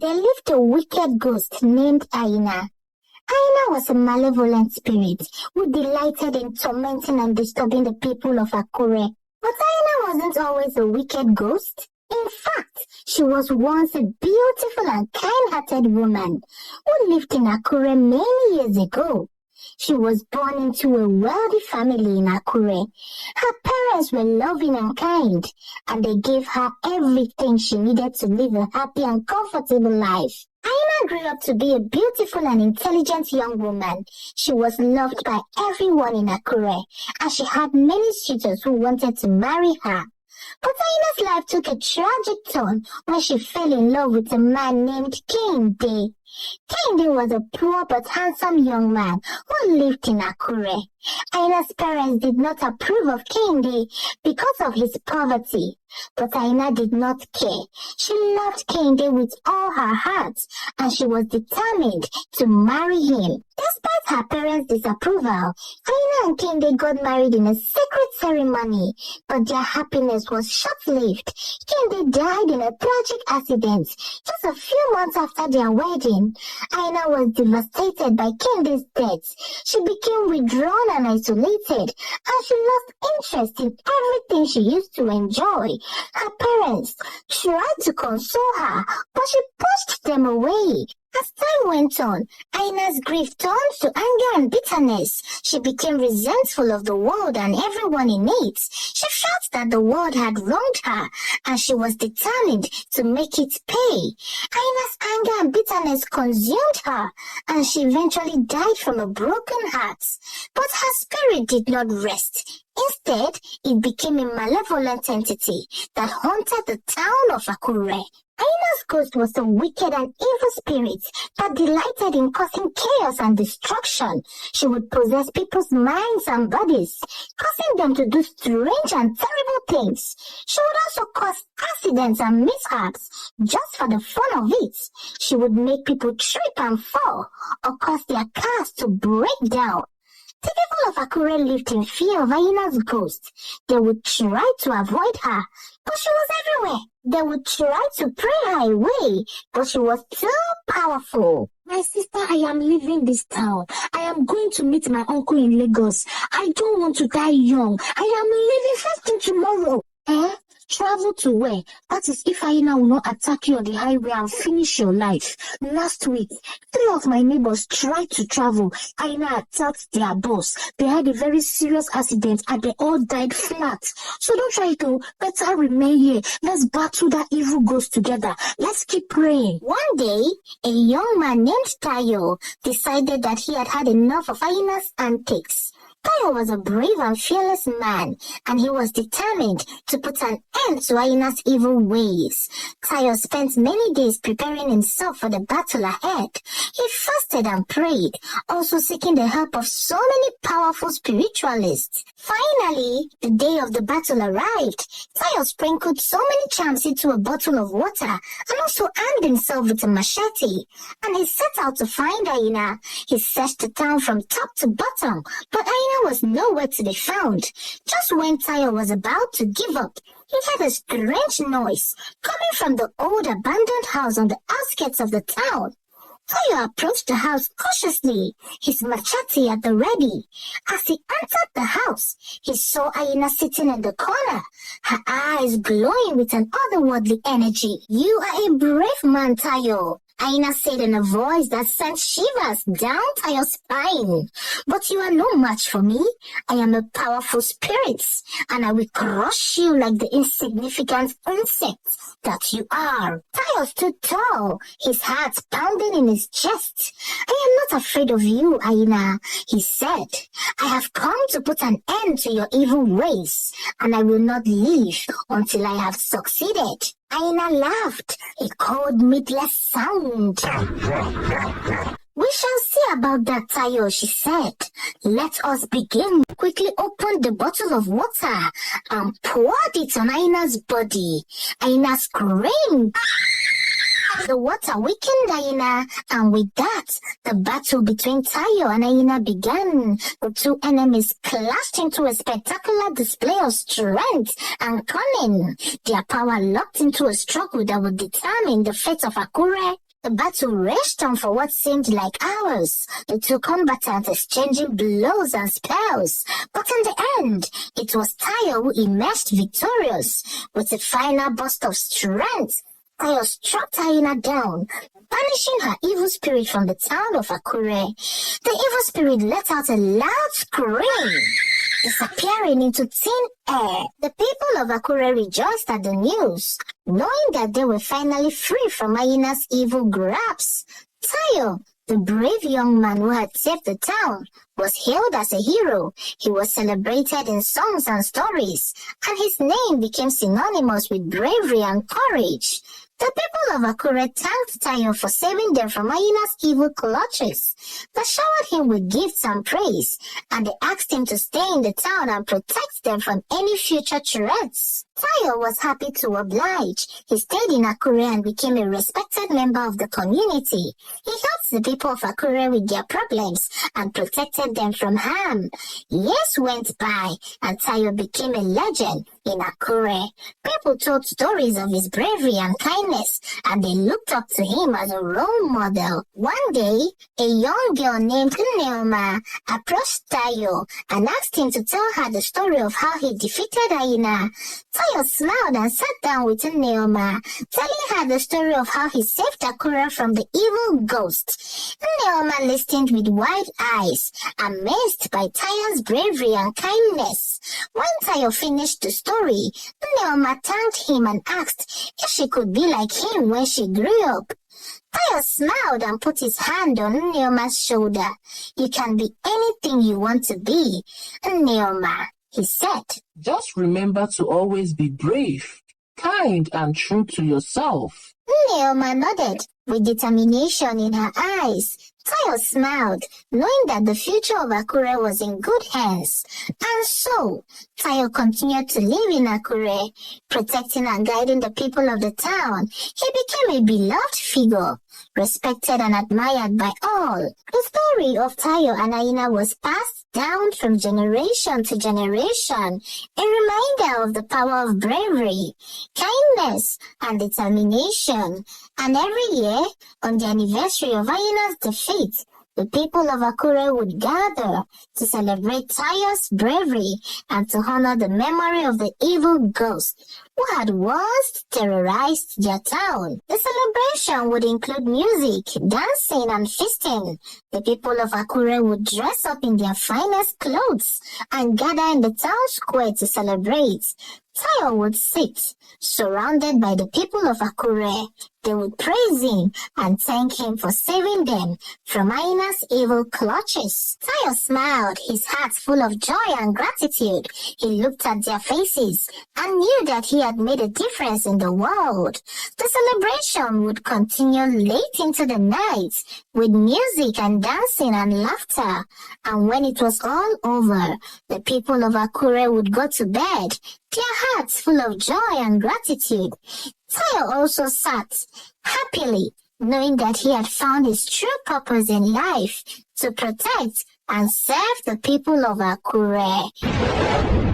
There lived a wicked ghost named Aina. Aina was a malevolent spirit who delighted in tormenting and disturbing the people of Akure. But Aina wasn't always a wicked ghost. In fact, she was once a beautiful and kind-hearted woman who lived in Akure many years ago. She was born into a wealthy family in Akure. Her parents were loving and kind, and they gave her everything she needed to live a happy and comfortable life. Aina grew up to be a beautiful and intelligent young woman. She was loved by everyone in Akure, and she had many suitors who wanted to marry her. But Aina's life took a tragic turn when she fell in love with a man named Kehinde. Kehinde was a poor but handsome young man who lived in Akure. Aina's parents did not approve of Kehinde because of his poverty. But Aina did not care. She loved Kehinde with all her heart, and she was determined to marry him. Despite her parents' disapproval, Aina and Kehinde got married in a secret ceremony, but their happiness was short-lived. Kehinde died in a tragic accident just a few months after their wedding. Aina was devastated by Kehinde's death. She became withdrawn and isolated, and she lost interest in everything she used to enjoy. Her parents tried to console her, but she pushed them away. As time went on, Aina's grief turned to anger and bitterness. She became resentful of the world and everyone in it. She felt that the world had wronged her, and she was determined to make it pay. Aina's anger and bitterness consumed her, and she eventually died from a broken heart. But her spirit did not rest. Instead, it became a malevolent entity that haunted the town of Akure. Aina's ghost was a wicked and evil spirit that delighted in causing chaos and destruction. She would possess people's minds and bodies, causing them to do strange and terrible things. She would also cause accidents and mishaps just for the fun of it. She would make people trip and fall or cause their cars to break down. The people of Akure lived in fear of Aina's ghost. They would try to avoid her, but she was everywhere. They would try to pray her away, but she was too powerful. My sister, I am leaving this town. I am going to meet my uncle in Lagos. I don't want to die young. I am leaving first thing tomorrow. Travel to where? That is if Aina will not attack you on the highway and finish your life. Last week, 3 of my neighbors tried to travel. Aina attacked their boss. They had a very serious accident and they all died flat. So don't try to better remain here. Let's battle that evil ghost together. Let's keep praying. One day, a young man named Tayo decided that he had had enough of Aina's antics. Tayo was a brave and fearless man, and he was determined to put an end to Aina's evil ways. Tayo spent many days preparing himself for the battle ahead. He fasted and prayed, also seeking the help of so many powerful spiritualists. Finally, the day of the battle arrived. Tayo sprinkled so many charms into a bottle of water and also armed himself with a machete, and he set out to find Aina. He searched the town from top to bottom, but Aina was nowhere to be found. Just when Tayo was about to give up, he heard a strange noise coming from the old abandoned house on the outskirts of the town. Tayo approached the house cautiously, his machete at the ready. As he entered the house, he saw Aina sitting in the corner, her eyes glowing with an otherworldly energy. "You are a brave man, Tayo," Aina said in a voice that sent shivers down Tayo's spine. "But you are no match for me. I am a powerful spirit, and I will crush you like the insignificant insect that you are." Tayo stood tall, his heart pounding in his chest. "I am not afraid of you, Aina," he said. "I have come to put an end to your evil ways, and I will not leave until I have succeeded." Aina laughed, a cold, meatless sound. "We shall see about that, Tayo," she said. "Let us begin." Quickly opened the bottle of water and poured it on Aina's body. Aina screamed. The water weakened Aina, and with that, the battle between Tayo and Aina began. The two enemies clashed into a spectacular display of strength and cunning. Their power locked into a struggle that would determine the fate of Akure. The battle raged on for what seemed like hours, the two combatants exchanging blows and spells. But in the end, it was Tayo who emerged victorious. With a final burst of strength, Tayo struck Hyena down, banishing her evil spirit from the town of Akure. The evil spirit let out a loud scream, disappearing into thin air. The people of Akure rejoiced at the news, knowing that they were finally free from Hyena's evil grasp. Tayo, the brave young man who had saved the town, was hailed as a hero. He was celebrated in songs and stories, and his name became synonymous with bravery and courage. The people of Akure thanked Tayo for saving them from Hyena's evil clutches. They showered him with gifts and praise, and they asked him to stay in the town and protect them from any future threats. Tayo was happy to oblige. He stayed in Akure and became a respected member of the community. He helped the people of Akure with their problems and protected them from harm. Years went by, and Tayo became a legend in Akure. People told stories of his bravery and kindness, and they looked up to him as a role model. One day, a young girl named Neoma approached Tayo and asked him to tell her the story of how he defeated Hyena. Tayo smiled and sat down with Neoma, telling her the story of how he saved Akure from the evil ghost. Neoma listened with wide eyes, amazed by Tayo's bravery and kindness. When Tayo finished the story, Neoma thanked him and asked if she could be like him when she grew up. Tayo smiled and put his hand on Neoma's shoulder. You can be anything you want to be, Neoma, he said. Just remember to always be brave, kind, and true to yourself. Neoma nodded with determination in her eyes. Tayo smiled, knowing that the future of Akure was in good hands. And so, Tayo continued to live in Akure, protecting and guiding the people of the town. He became a beloved figure, respected and admired by all. The story of Tayo and Hyena was passed down from generation to generation, a reminder of the power of bravery, kindness, and determination. And every year, on the anniversary of Hyena's defeat, the people of Akure would gather to celebrate Tayo's bravery and to honor the memory of the evil ghost who had once terrorized their town. The celebration would include music, dancing, and feasting. The people of Akure would dress up in their finest clothes and gather in the town square to celebrate. Tayo would sit, surrounded by the people of Akure. They would praise him and thank him for saving them from Hyena's evil clutches. Tayo smiled, his heart full of joy and gratitude. He looked at their faces and knew that he had made a difference in the world. The celebration would continue late into the night with music and dancing and laughter. And when it was all over, the people of Akure would go to bed, their hearts full of joy and gratitude. Tayo also sat happily, knowing that he had found his true purpose in life, to protect and serve the people of Akure.